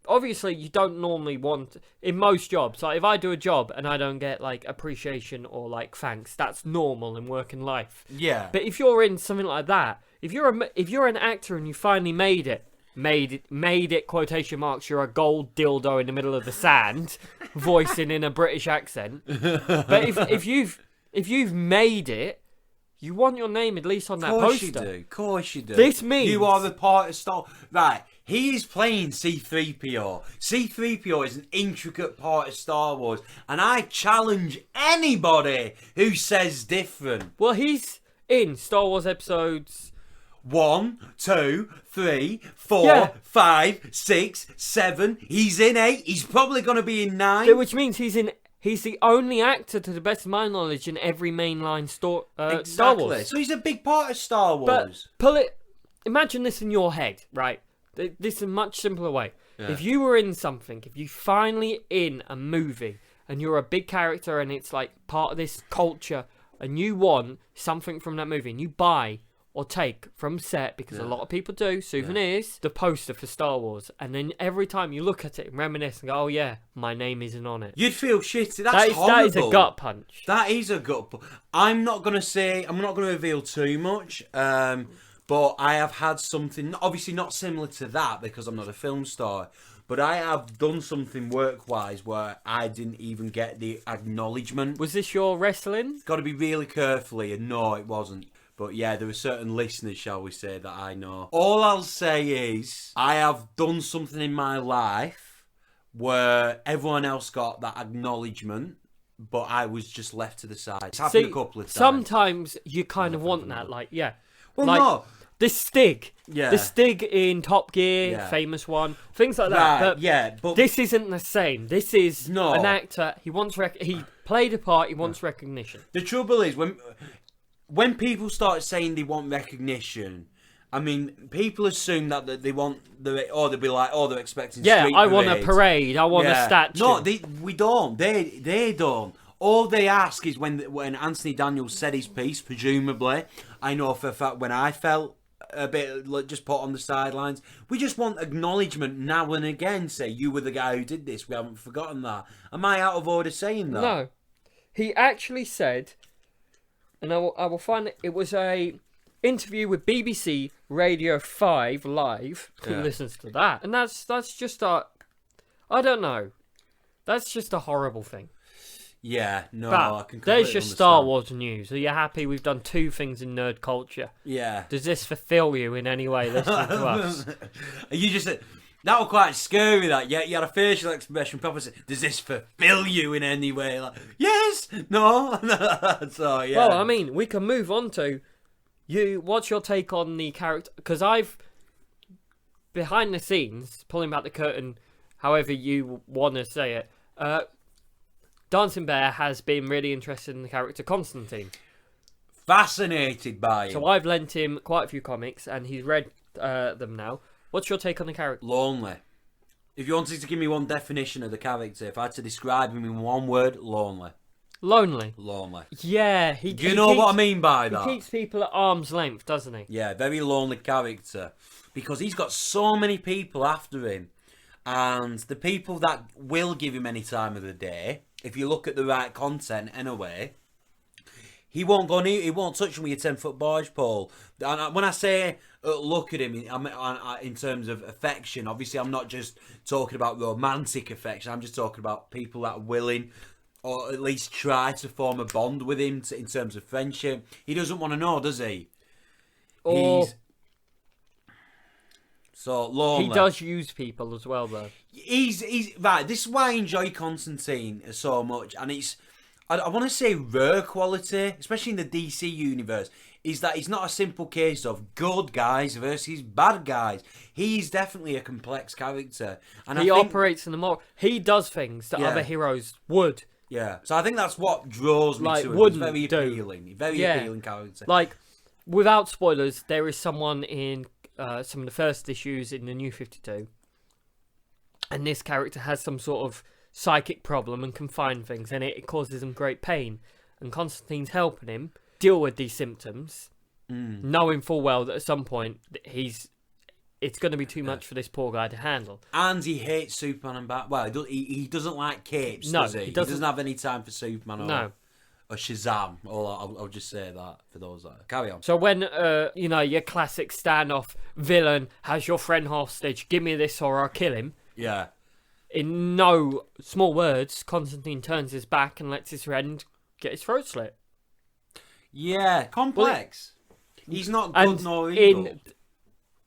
Obviously, you don't normally want, in most jobs, like if I do a job and I don't get like appreciation or like thanks, that's normal in working life. Yeah. But if you're in something like that, if you're an actor and you finally made it quotation marks, you're a gold dildo in the middle of the sand, voicing in a British accent. But if you've made it, you want your name at least on that poster. Of course you do. This means you are the part of Star. Right. He is playing C-3PO. C-3PO is an intricate part of Star Wars, and I challenge anybody who says different. Well, he's in Star Wars episodes 1, 2, 3, 4, 5, 6, 7. He's in 8. He's probably going to be in 9. Which means he's the only actor, to the best of my knowledge, in every mainline Star Wars. So he's a big part of Star Wars. But imagine this in your head, right? This is a much simpler way. Yeah. If you were in something, if you finally in a movie and you're a big character and it's like part of this culture and you want something from that movie and you buy or take from set, because a lot of people do, souvenirs, the poster for Star Wars, and then every time you look at it and reminisce and go, oh yeah, my name isn't on it. You'd feel shitty. That's horrible. That is a gut punch. That is a gut punch. I'm not going to reveal too much, but I have had something, obviously not similar to that because I'm not a film star, but I have done something work-wise where I didn't even get the acknowledgement. Was this your wrestling? Got to be really carefully, and no, it wasn't. But yeah, there are certain listeners, shall we say, that I know. All I'll say is, I have done something in my life where everyone else got that acknowledgement, but I was just left to the side. It's happened a couple of times. Sometimes you kind of want that, like, yeah. Well, like, no. The Stig. Yeah. The Stig in Top Gear, famous one. Things like that. Right, but yeah, but this isn't the same. This is an actor. He wants he played a part, he wants recognition. The trouble is, when people start saying they want recognition, I mean, people assume that they want they'll be like, they're expecting street I want a parade, I want a statue. No, we don't. They don't. All they ask is when Anthony Daniels said his piece, presumably, I know for a fact when I felt a bit just put on the sidelines, we just want acknowledgement now and again. Say, you were the guy who did this, we haven't forgotten that. Am I out of order saying that? No. He actually said, and I will find it was a interview with BBC Radio 5 Live. Who listens to that? And that's just I don't know. That's just a horrible thing. Yeah, no, but I can completely there's your understand. Star Wars news. Are you happy we've done 2 things in nerd culture? Yeah. Does this fulfill you in any way listening to us? You just said, that was quite scary, that. Yeah, you had a facial expression proper. Does this fulfill you in any way? Like, yes, no. So, yeah. Well, I mean, we can move on to you. What's your take on the character? Because I've, behind the scenes, pulling back the curtain, however you want to say it, Dancingbear has been really interested in the character Constantine. Fascinated by him. So I've lent him quite a few comics, and he's read them now. What's your take on the character? Lonely. If you wanted to give me one definition of the character, if I had to describe him in one word, lonely. Lonely. Lonely. Yeah. Do you know what I mean by that? He keeps people at arm's length, doesn't he? Yeah, very lonely character. Because he's got so many people after him. And the people that will give him any time of the day, if you look at the right content anyway, he won't touch him with your 10-foot barge pole. And when I say look at him, in terms of affection, obviously I'm not just talking about romantic affection. I'm just talking about people that are willing or at least try to form a bond with him in terms of friendship. He doesn't want to know, does he? Or He's so lonely. he does use people as well, though. He's right. This is why I enjoy Constantine so much, and it's I want to say rare quality, especially in the DC universe, is that it's not a simple case of good guys versus bad guys. He's definitely a complex character, and He operates in the more. He does things that other heroes would. Yeah, so I think that's what draws me to him. He's very appealing, appealing character. Like, without spoilers, there is someone in some of the first issues in the New 52, and this character has some sort of psychic problem and can find things, and it causes him great pain. And Constantine's helping him deal with these symptoms, knowing full well that at some point it's going to be too much for this poor guy to handle. And he hates Superman and Batman. Well, he doesn't like capes, does he? He doesn't have any time for Superman or Shazam. I'll just say that for those that carry on. So when your classic standoff villain has your friend hostage, give me this or I'll kill him. Yeah. In no small words, Constantine turns his back and lets his friend get his throat slit. Yeah, complex. He's not good nor evil.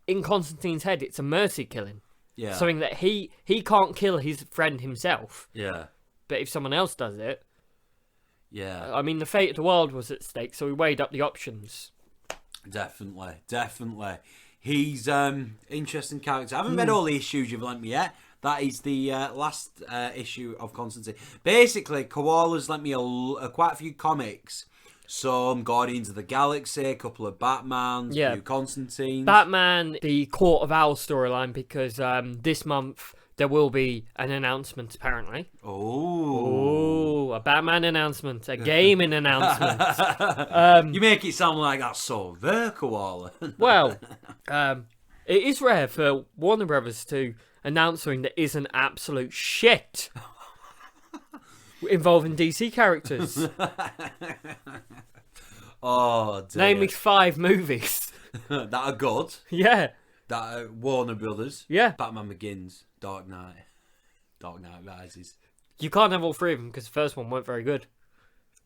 In Constantine's head, it's a mercy killing. Yeah. Something that he can't kill his friend himself. Yeah. But if someone else does it... Yeah. I mean, the fate of the world was at stake, so we weighed up the options. Definitely. He's interesting character. I haven't read all the issues you've lent me yet. That is the last issue of Constantine. Basically, Koala's lent me quite a few comics. Some Guardians of the Galaxy, a couple of Batmans, a few Constantines. Batman, the Court of Owls storyline, because this month there will be an announcement, apparently. Oh, a Batman announcement, a gaming announcement. You make it sound like that's so rare, Koala. Well, it is rare for Warner Brothers to announce something that isn't absolute shit involving DC characters. Oh, dear. Name me 5 movies that are good. Yeah. That are Warner Brothers. Yeah. Batman Begins, Dark Knight Rises. You can't have all 3 of them because the first one weren't very good.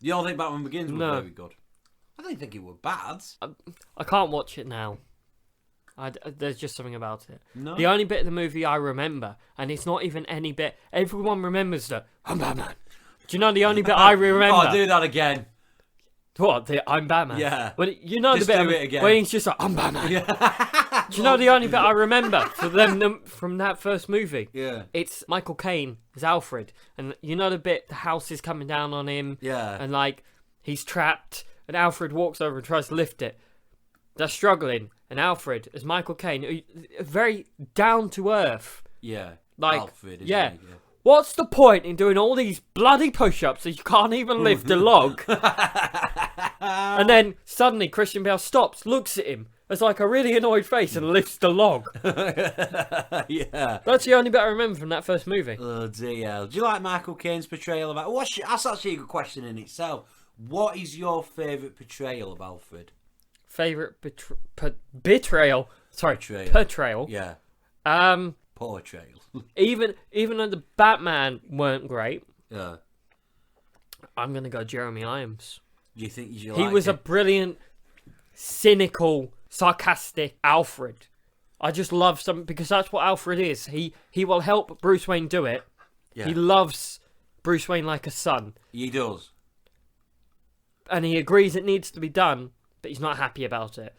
You don't think Batman Begins was very good? I don't think it was bad. I can't watch it now. There's just something about it. No. The only bit of the movie I remember, and it's not even any bit. Everyone remembers that I'm Batman. Do you know the only bit I remember? Oh, do that again. What? I'm Batman. Yeah. But you know just the bit do it again. when he's just like I'm Batman. Yeah. Do you know the only bit I remember from that first movie? Yeah. It's Michael Caine as Alfred, and you know the bit the house is coming down on him. Yeah. And like he's trapped, and Alfred walks over and tries to lift it. They're struggling, and Alfred as Michael Caine, very down to earth. Yeah. Like Alfred, yeah. He? Yeah. What's the point in doing all these bloody push-ups if you can't even lift a log? And then suddenly Christian Bale stops, looks at him as like a really annoyed face and lifts the log. Yeah. That's the only bit I remember from that first movie. Oh dear. Do you like Michael Caine's portrayal of Alfred? That's actually a good question in itself. What is your favourite portrayal of Alfred? Favourite betrayal? Sorry, portrayal. Yeah. Portrayal. Even though the Batman weren't great, yeah, I'm gonna go Jeremy Irons. Do you think you he was a brilliant, cynical, sarcastic Alfred. I just love some because that's what Alfred is. He will help Bruce Wayne do it. Yeah. He loves Bruce Wayne like a son. He does. And he agrees it needs to be done, but he's not happy about it.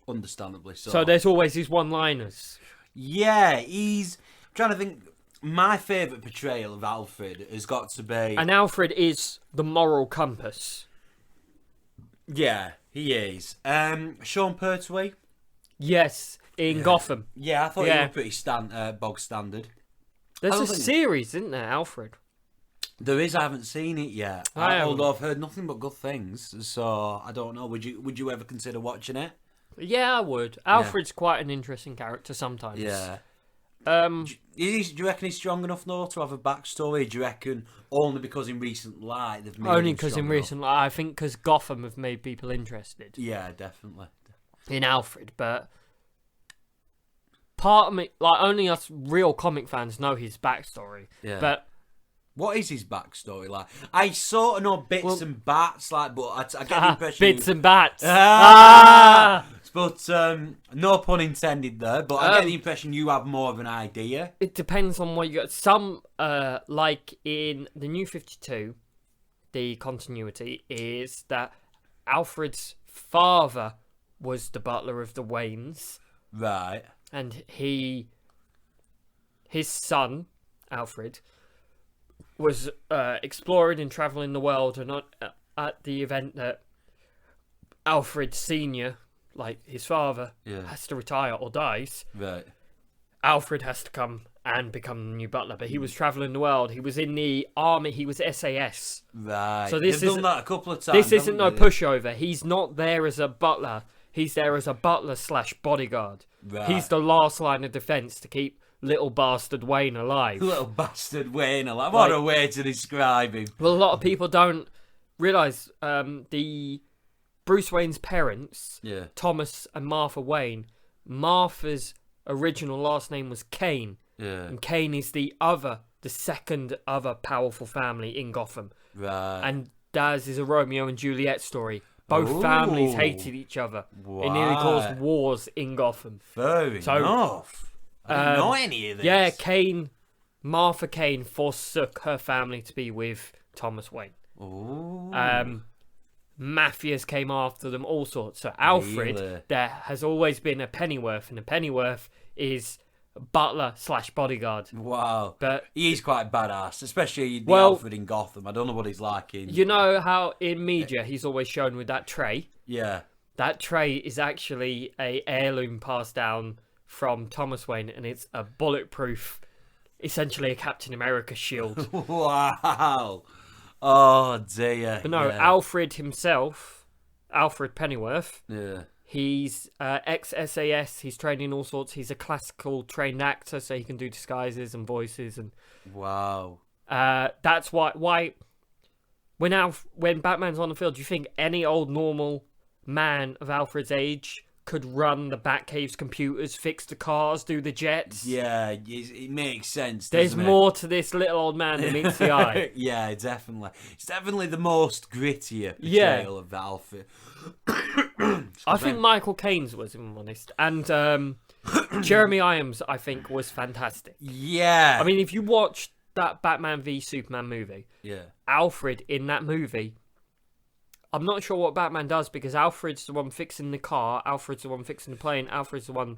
Understandably so. So there's always these one-liners. Yeah, I'm trying to think. My favourite portrayal of Alfred has got to be... And Alfred is the moral compass. Yeah, he is. Sean Pertwee? Yes, in Gotham. Yeah, I thought he was pretty bog standard. There's a series, isn't there, Alfred? There is. I haven't seen it yet. Although I've heard nothing but good things, so I don't know. Would you ever consider watching it? Yeah, I would. Alfred's quite an interesting character sometimes. Yeah. Do you reckon he's strong enough though to have a backstory? Do you reckon only because in recent light they've made only him because in strong recent light, I think because Gotham have made people interested. Yeah, definitely. In Alfred, but part of me, like only us real comic fans know his backstory. Yeah. But What is his backstory like? I sort of know bits and bats, like, but I get the impression bits and bats. But no pun intended there. But I get the impression you have more of an idea. It depends on what you got. Some, like in the New 52, the continuity is that Alfred's father was the butler of the Waynes. Right. And his son, Alfred, was exploring and travelling the world, and at the event that Alfred Sr., like his father, has to retire or dies, right, Alfred has to come and become the new butler. But he was travelling the world. He was in the army. He was SAS. Right. So this They've done that a couple of times. This isn't no pushover. He's not there as a butler. He's there as a butler/bodyguard. Right. He's the last line of defence to keep little bastard Wayne alive. Little bastard Wayne alive. What a way to describe him. Well, a lot of people don't realise the Bruce Wayne's parents, Thomas and Martha Wayne. Martha's original last name was Kane. Yeah. And Kane is the second other powerful family in Gotham. Right. And Daz is a Romeo and Juliet story. Both families hated each other. Wow. It nearly caused wars in Gotham. Fair enough. I didn't know any of this. Yeah, Martha Kane forsook her family to be with Thomas Wayne. Ooh. Mafias came after them, all sorts. So Alfred, really? There has always been a Pennyworth, and a Pennyworth is butler/bodyguard. Wow. But he's quite badass, especially the Alfred in Gotham. I don't know what he's like in... You know how in media he's always shown with that tray? Yeah. That tray is actually a heirloom passed down from Thomas Wayne, and it's a bulletproof, essentially a Captain America shield. Wow. Oh, dear. But no, Alfred himself, Alfred Pennyworth, he's ex-SAS, he's trained in all sorts. He's a classical trained actor, so he can do disguises and voices. And wow. That's why when Batman's on the field, do you think any old normal man of Alfred's age could run the Batcave's computers, fix the cars, do the jets? Yeah, it makes sense. There's more to this little old man than meets the eye. Yeah, definitely. It's definitely the most grittier portrayal of Alfred. I think Michael Caine's was, if I'm honest. And Jeremy Irons, I think, was fantastic. Yeah. I mean, if you watch that Batman v Superman movie, Alfred in that movie... I'm not sure what Batman does, because Alfred's the one fixing the car, Alfred's the one fixing the plane, Alfred's the one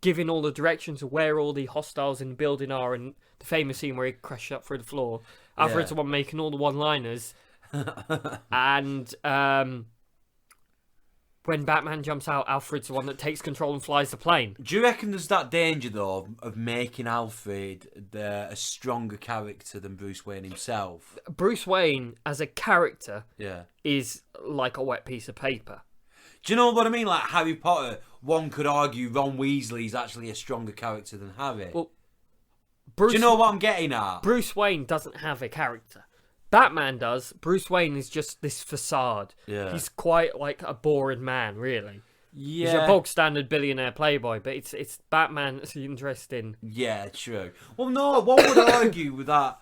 giving all the directions of where all the hostiles in the building are, and the famous scene where he crashes up through the floor. Alfred's the one making all the one-liners. And when Batman jumps out, Alfred's the one that takes control and flies the plane. Do you reckon there's that danger, though, of making Alfred a stronger character than Bruce Wayne himself? Bruce Wayne, as a character, is like a wet piece of paper. Do you know what I mean? Like Harry Potter, one could argue Ron Weasley is actually a stronger character than Harry. Well, do you know what I'm getting at? Bruce Wayne doesn't have a character. Batman does. Bruce Wayne is just this facade. Yeah. He's quite like a boring man, really. Yeah. He's a bog standard billionaire playboy, but it's Batman that's interesting. Yeah, true. Well, no, one would argue with that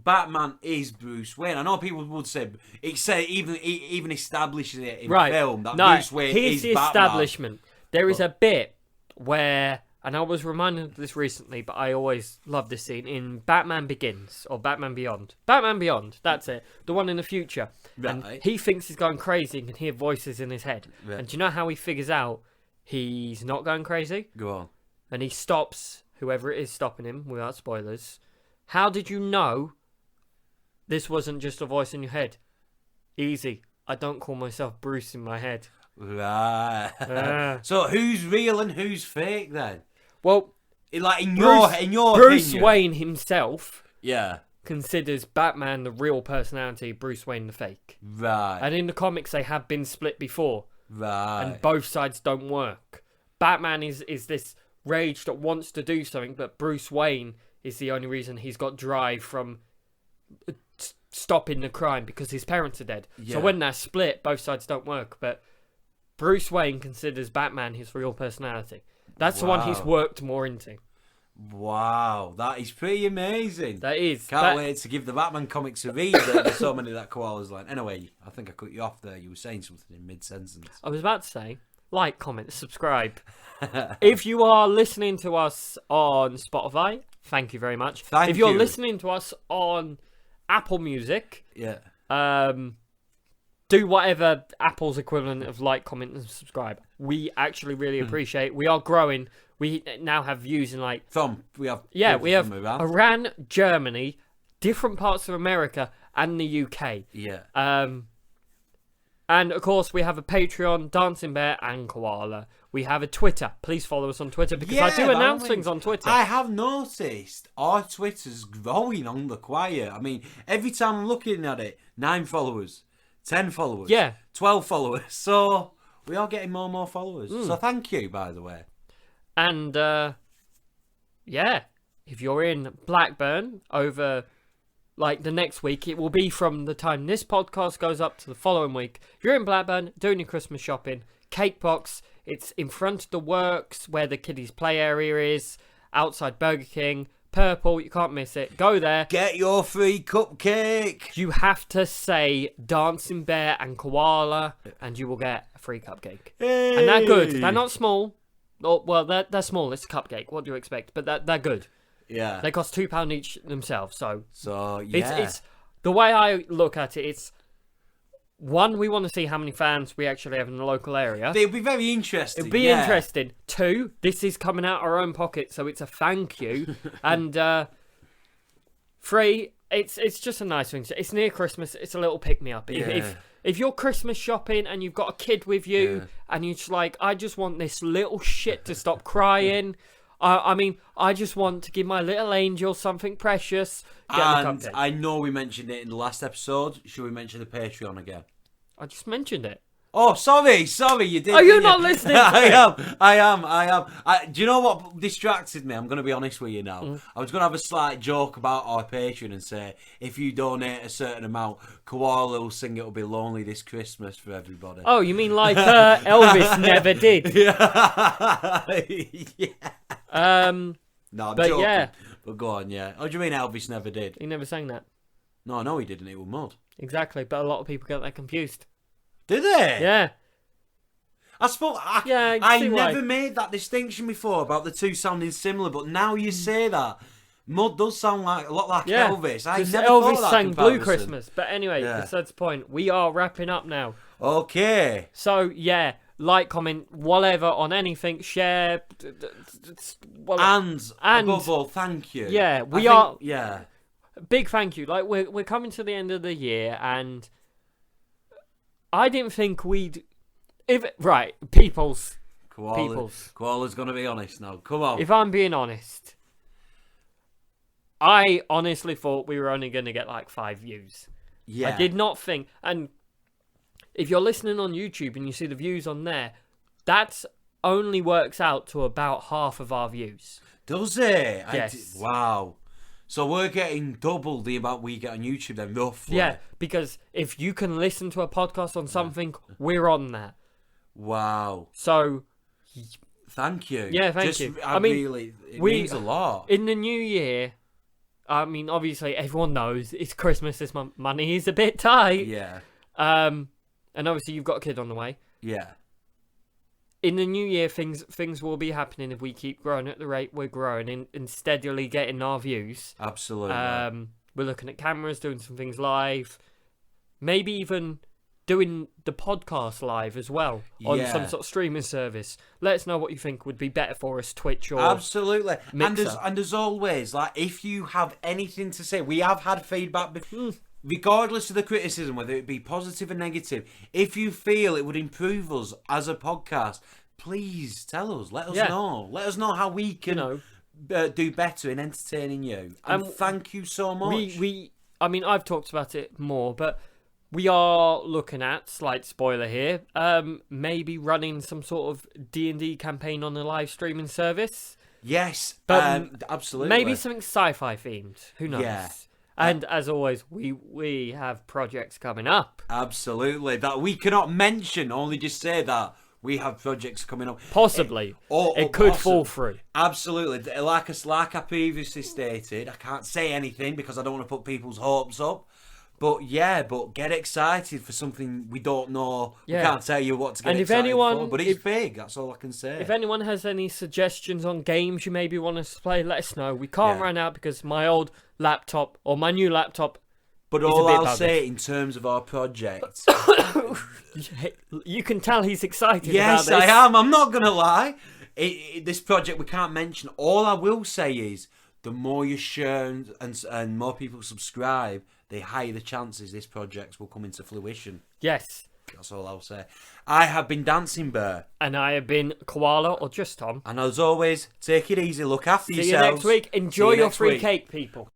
Batman is Bruce Wayne. I know people would say even establishes it in film that Bruce Wayne is the Batman. Establishment. There is a bit where, and I was reminded of this recently, but I always love this scene in Batman Begins or Batman Beyond. Batman Beyond, that's it. The one in the future. Right. And he thinks he's going crazy and can hear voices in his head. Right. And do you know how he figures out he's not going crazy? Go on. And he stops whoever it is stopping him, without spoilers. How did you know this wasn't just a voice in your head? Easy. I don't call myself Bruce in my head. Right. So who's real and who's fake then? Well, like in your Bruce opinion, Wayne himself, considers Batman the real personality, Bruce Wayne the fake. Right. And in the comics, they have been split before. Right. And both sides don't work. Batman is this rage that wants to do something, but Bruce Wayne is the only reason he's got drive from stopping the crime, because his parents are dead. Yeah. So when they're split, both sides don't work. But Bruce Wayne considers Batman his real personality. That's the one he's worked more into. Wow, that is pretty amazing. That is. Can't wait to give the Batman comics a read. There's so many that Koala's like. Anyway, I think I cut you off there. You were saying something in mid-sentence. I was about to say, like, comment, subscribe. If you are listening to us on Spotify, thank you very much. If you're listening to us on Apple Music, do whatever Apple's equivalent of like, comment, and subscribe. We actually really appreciate. We are growing. We now have views in like we have Iran, Germany, different parts of America, and the UK. Yeah. And of course we have a Patreon, Dancingbear, and Koala. We have a Twitter. Please follow us on Twitter because I do announce things on Twitter. I have noticed our Twitter's growing on the quiet. I mean, every time I'm looking at it, 9 followers, 10 followers, 12 followers. So we are getting more and more followers. So thank you, by the way. And if you're in Blackburn over like the next week, it will be from the time this podcast goes up to the following week. If you're in Blackburn doing your Christmas shopping, Cake Box, it's in front of the works where the kiddies play area is, outside Burger King. Purple, you can't miss it. Go there. Get your free cupcake. You have to say Dancingbear and Koala, and you will get a free cupcake. Hey. And they're good. They're not small. Oh, well, they're small. It's a cupcake. What do you expect? But they're good. Yeah. They cost £2 each themselves. So yeah. It's the way I look at it. It's one, we want to see how many fans we actually have in the local area. It'll be very interesting. It'll be interesting. 2, this is coming out our own pocket, so it's a thank you. And 3, it's just a nice thing. It's near Christmas. It's a little pick me up. If you're Christmas shopping and you've got a kid with you and you're just like, I just want this little shit to stop crying. I mean, I just want to give my little angel something precious. And I know we mentioned it in the last episode. Should we mention the Patreon again? I just mentioned it. Oh, sorry, you did. Are you not listening? I am. Do you know what distracted me? I'm going to be honest with you now. I was going to have a slight joke about our Patreon and say, if you donate a certain amount, Koala will sing It'll Be Lonely this Christmas for everybody. Oh, you mean like Elvis never did? No, I'm joking. But go on, What do you mean Elvis never did? He never sang that. No, he didn't. It was mud. Exactly, but a lot of people get that confused. Did they? Yeah. I never made that distinction before about the two sounding similar, but now you say that, Mud does sound a lot like Elvis. I never Elvis thought that sang comparison. Blue Christmas. But anyway, besides the point, we are wrapping up now. Okay. So, like, comment, whatever on anything, share. And above all, thank you. Yeah, we are. Yeah. Big thank you. Like, we're coming to the end of the year, and I didn't think we'd... People's. Koala's going to be honest now. Come on. If I'm being honest, I honestly thought we were only going to get like 5 views. Yeah. I did not think... And if you're listening on YouTube and you see the views on there, that only works out to about half of our views. Does it? Yes. Wow. So we're getting double the amount we get on YouTube then, roughly. Yeah, because if you can listen to a podcast on something, we're on that. Wow. So... Thank you. Yeah, thank you. It means a lot. In the new year, I mean, obviously everyone knows it's Christmas this month. Money is a bit tight. Yeah. And obviously you've got a kid on the way. Yeah. In the new year, things will be happening if we keep growing at the rate we're growing and steadily getting our views. Absolutely. We're looking at cameras, doing some things live. Maybe even doing the podcast live as well on some sort of streaming service. Let us know what you think would be better for us, Twitch or Absolutely. Mixer. And as always, like, if you have anything to say, we have had feedback before. Regardless of the criticism, whether it be positive or negative, if you feel it would improve us as a podcast, please tell us. Let us know. Let us know how we can do better in entertaining you. And thank you so much. I mean, I've talked about it more, but we are looking at, slight spoiler here, maybe running some sort of D&D campaign on a live streaming service. Yes, but absolutely. Maybe something sci-fi themed. Who knows? Yeah. And as always, we have projects coming up. Absolutely. That we cannot mention, only just say that We have projects coming up. Possibly. It could fall through. Absolutely. Like I previously stated, I can't say anything because I don't want to put people's hopes up. But get excited for something we don't know. Yeah. We can't tell you what to get excited for. But it's big, that's all I can say. If anyone has any suggestions on games you maybe want us to play, let us know. We can't right now because my old laptop or my new laptop. But all I'll say in terms of our project... You can tell he's excited about this. Yes, I am. I'm not going to lie. This project we can't mention. All I will say is the more you share and more people subscribe, the higher the chances this project will come into fruition. Yes. That's all I'll say. I have been Dancingbear. And I have been Koala or just Tom. And as always, take it easy. Look after yourselves. See you next week. Enjoy your free cake, people.